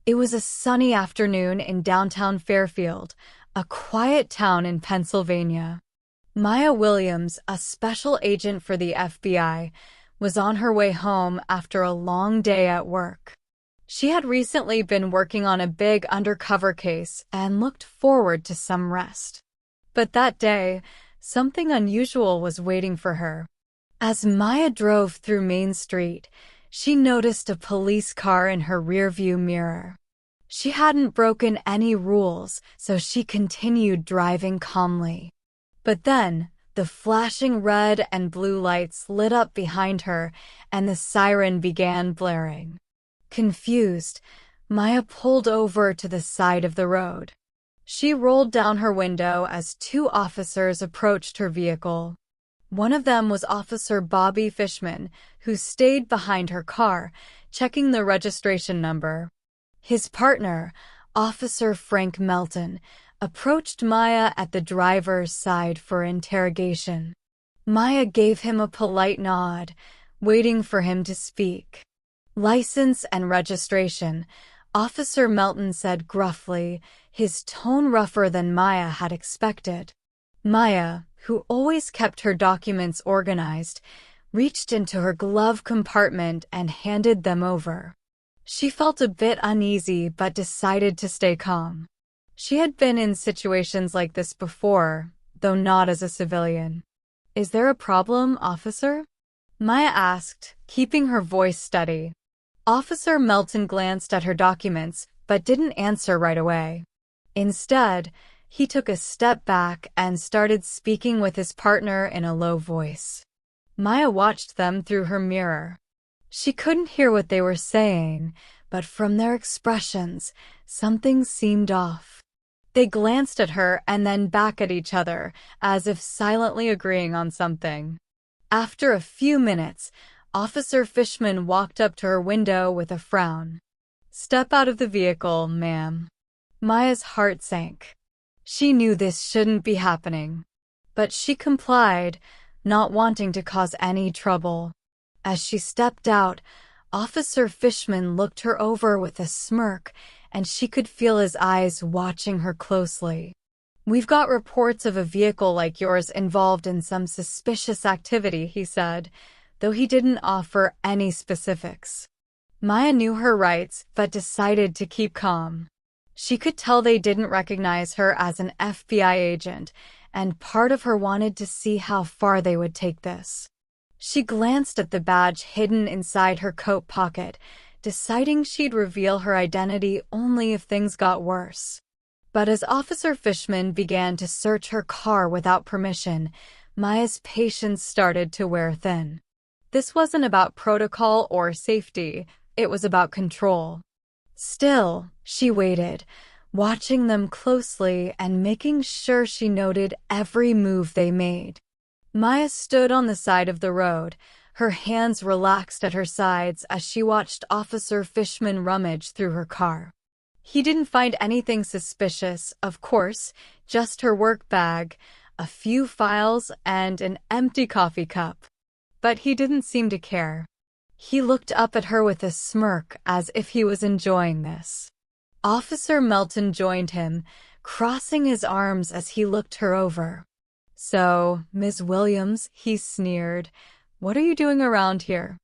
It was a sunny afternoon in downtown Fairfield, a quiet town in Pennsylvania. Maya Williams, a special agent for the FBI, was on her way home after a long day at work. She had recently been working on a big undercover case and looked forward to some rest. But that day, something unusual was waiting for her. As Maya drove through Main Street, she noticed a police car in her rearview mirror. She hadn't broken any rules, so she continued driving calmly. But then, the flashing red and blue lights lit up behind her, and the siren began blaring. Confused, Maya pulled over to the side of the road. She rolled down her window as two officers approached her vehicle. One of them was Officer Bobby Fishman, who stayed behind her car, checking the registration number. His partner, Officer Frank Melton, approached Maya at the driver's side for interrogation. Maya gave him a polite nod, waiting for him to speak. "License and registration," Officer Melton said gruffly, his tone rougher than Maya had expected. Maya, who always kept her documents organized, reached into her glove compartment and handed them over. She felt a bit uneasy but decided to stay calm. She had been in situations like this before, though not as a civilian. "Is there a problem, officer?" Maya asked, keeping her voice steady. Officer Melton glanced at her documents but didn't answer right away. Instead, he took a step back and started speaking with his partner in a low voice. Maya watched them through her mirror. She couldn't hear what they were saying, but from their expressions, something seemed off. They glanced at her and then back at each other, as if silently agreeing on something. After a few minutes, Officer Fishman walked up to her window with a frown. "Step out of the vehicle, ma'am." Maya's heart sank. She knew this shouldn't be happening. But she complied, not wanting to cause any trouble. As she stepped out, Officer Fishman looked her over with a smirk, and she could feel his eyes watching her closely. "We've got reports of a vehicle like yours involved in some suspicious activity," he said, though he didn't offer any specifics. Maya knew her rights, but decided to keep calm. She could tell they didn't recognize her as an FBI agent, and part of her wanted to see how far they would take this. She glanced at the badge hidden inside her coat pocket, deciding she'd reveal her identity only if things got worse. But as Officer Fishman began to search her car without permission, Maya's patience started to wear thin. This wasn't about protocol or safety, it was about control. Still, she waited, watching them closely and making sure she noted every move they made. Maya stood on the side of the road, her hands relaxed at her sides as she watched Officer Fishman rummage through her car. He didn't find anything suspicious, of course, just her work bag, a few files, and an empty coffee cup. But he didn't seem to care. He looked up at her with a smirk as if he was enjoying this. Officer Melton joined him, crossing his arms as he looked her over. "So, Ms. Williams," he sneered, "what are you doing around here?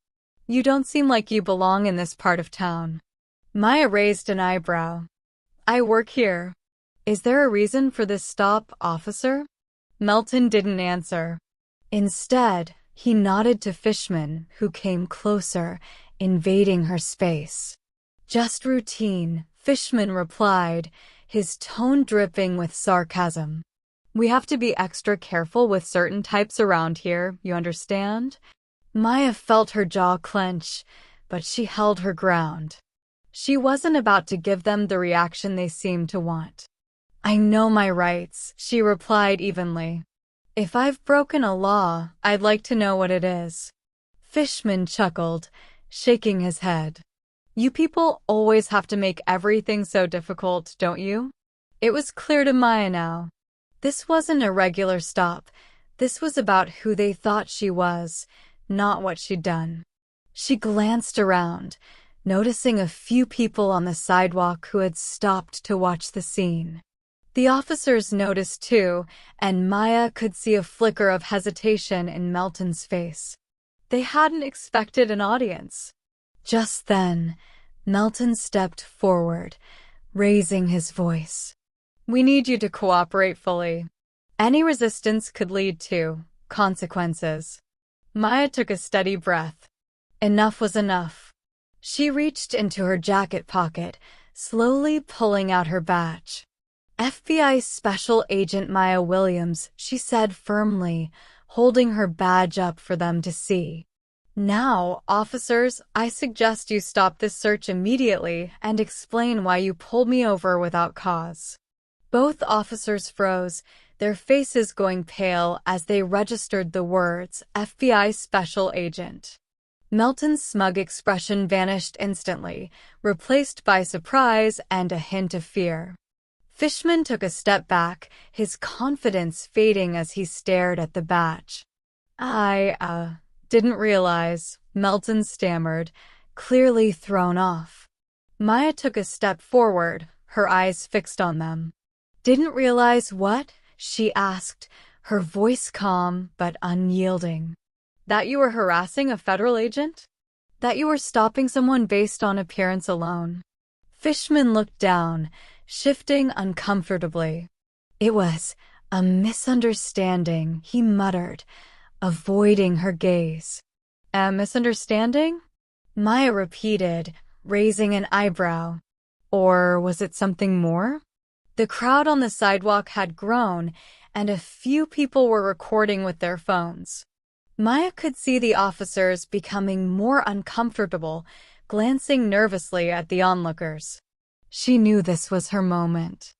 You don't seem like you belong in this part of town." Maya raised an eyebrow. "I work here." "Is there a reason for this stop, officer?" Melton didn't answer. Instead, he nodded to Fishman, who came closer, invading her space. "Just routine," Fishman replied, his tone dripping with sarcasm. "We have to be extra careful with certain types around here, you understand?" Maya felt her jaw clench, but she held her ground. She wasn't about to give them the reaction they seemed to want. "I know my rights," she replied evenly. "If I've broken a law, I'd like to know what it is." Fishman chuckled, shaking his head. "You people always have to make everything so difficult, don't you?" It was clear to Maya now. This wasn't a regular stop. This was about who they thought she was, not what she'd done. She glanced around, noticing a few people on the sidewalk who had stopped to watch the scene. The officers noticed too, and Maya could see a flicker of hesitation in Melton's face. They hadn't expected an audience. Just then, Melton stepped forward, raising his voice. "We need you to cooperate fully. Any resistance could lead to consequences." Maya took a steady breath. Enough was enough. She reached into her jacket pocket, slowly pulling out her badge. "FBI Special Agent Maya Williams," she said firmly, holding her badge up for them to see. "Now, officers, I suggest you stop this search immediately and explain why you pulled me over without cause." Both officers froze, their faces going pale as they registered the words FBI Special Agent. Melton's smug expression vanished instantly, replaced by surprise and a hint of fear. Fishman took a step back, his confidence fading as he stared at the badge. I didn't realize," Melton stammered, clearly thrown off. Maya took a step forward, her eyes fixed on them. "Didn't realize what?" she asked, her voice calm but unyielding. "That you were harassing a federal agent? That you were stopping someone based on appearance alone?" Fishman looked down, shifting uncomfortably. "It was a misunderstanding," he muttered, avoiding her gaze. "A misunderstanding?" Maya repeated, raising an eyebrow. "Or was it something more?" The crowd on the sidewalk had grown, and a few people were recording with their phones. Maya could see the officers becoming more uncomfortable, glancing nervously at the onlookers. She knew this was her moment.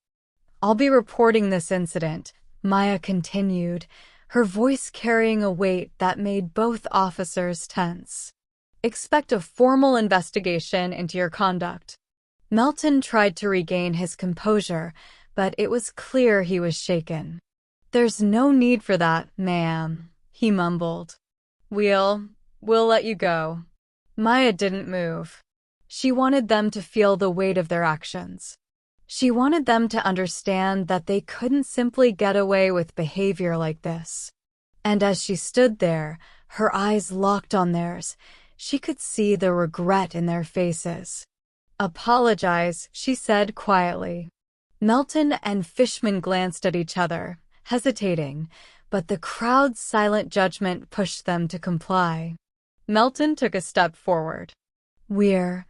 "I'll be reporting this incident," Maya continued, her voice carrying a weight that made both officers tense. "Expect a formal investigation into your conduct." Melton tried to regain his composure, but it was clear he was shaken. "There's no need for that, ma'am," he mumbled. We'll let you go." Maya didn't move. She wanted them to feel the weight of their actions. She wanted them to understand that they couldn't simply get away with behavior like this. And as she stood there, her eyes locked on theirs, she could see the regret in their faces. "Apologize," she said quietly. Melton and Fishman glanced at each other, hesitating, but the crowd's silent judgment pushed them to comply. Melton took a step forward. We're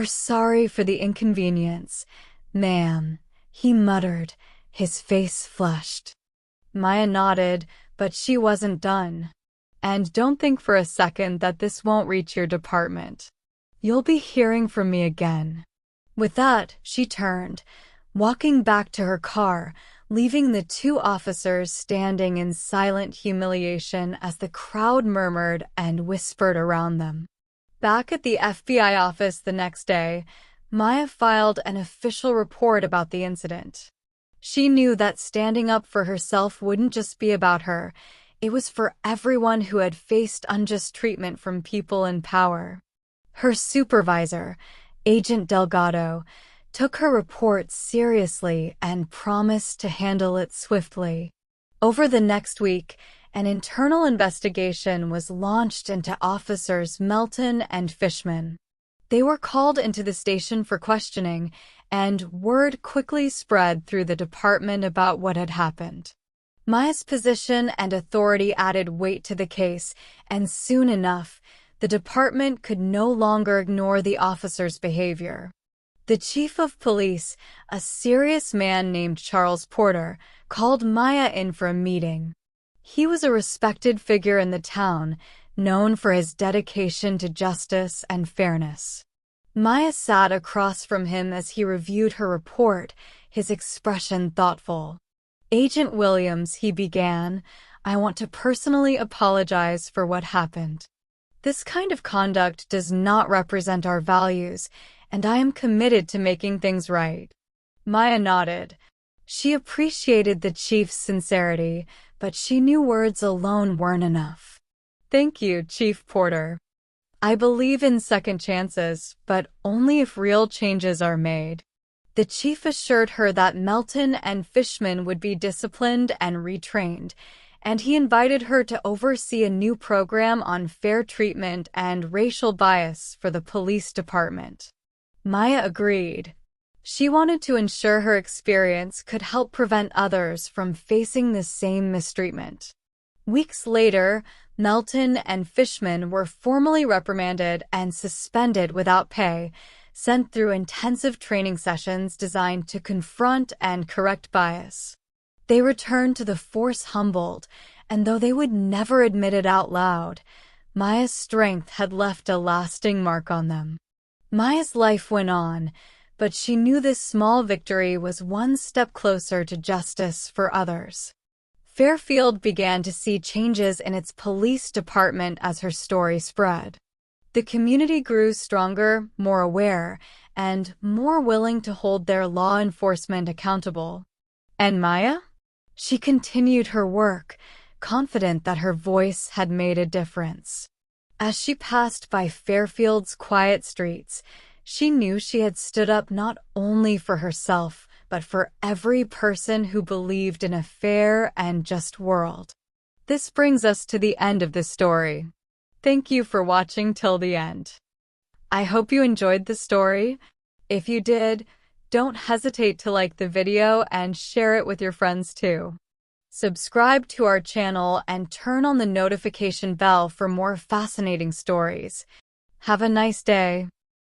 sorry for the inconvenience, ma'am," he muttered, his face flushed. Maya nodded, but she wasn't done. "And don't think for a second that this won't reach your department. You'll be hearing from me again." With that, she turned, walking back to her car, leaving the two officers standing in silent humiliation as the crowd murmured and whispered around them. Back at the FBI office the next day, Maya filed an official report about the incident. She knew that standing up for herself wouldn't just be about her, it was for everyone who had faced unjust treatment from people in power. Her supervisor, Agent Delgado, took her report seriously and promised to handle it swiftly. Over the next week, an internal investigation was launched into officers Melton and Fishman. They were called into the station for questioning, and word quickly spread through the department about what had happened. Maya's position and authority added weight to the case, and soon enough, the department could no longer ignore the officers' behavior. The chief of police, a serious man named Charles Porter, called Maya in for a meeting. He was a respected figure in the town, known for his dedication to justice and fairness. Maya sat across from him as he reviewed her report, his expression thoughtful. "Agent Williams," he began, "I want to personally apologize for what happened. This kind of conduct does not represent our values, and I am committed to making things right." Maya nodded. She appreciated the chief's sincerity, but she knew words alone weren't enough. "Thank you, Chief Porter. I believe in second chances, but only if real changes are made. The chief assured her that Melton and Fishman would be disciplined and retrained, and he invited her to oversee a new program on fair treatment and racial bias for the police department. Maya agreed. She wanted to ensure her experience could help prevent others from facing the same mistreatment. Weeks later, Melton and Fishman were formally reprimanded and suspended without pay, sent through intensive training sessions designed to confront and correct bias. They returned to the force humbled, and though they would never admit it out loud, Maya's strength had left a lasting mark on them. Maya's life went on, but she knew this small victory was one step closer to justice for others. Fairfield began to see changes in its police department as her story spread. The community grew stronger, more aware, and more willing to hold their law enforcement accountable. And Maya? She continued her work, confident that her voice had made a difference. As she passed by Fairfield's quiet streets, she knew she had stood up not only for herself, but for every person who believed in a fair and just world. This brings us to the end of the story. Thank you for watching till the end. I hope you enjoyed the story. If you did, don't hesitate to like the video and share it with your friends too. Subscribe to our channel and turn on the notification bell for more fascinating stories. Have a nice day.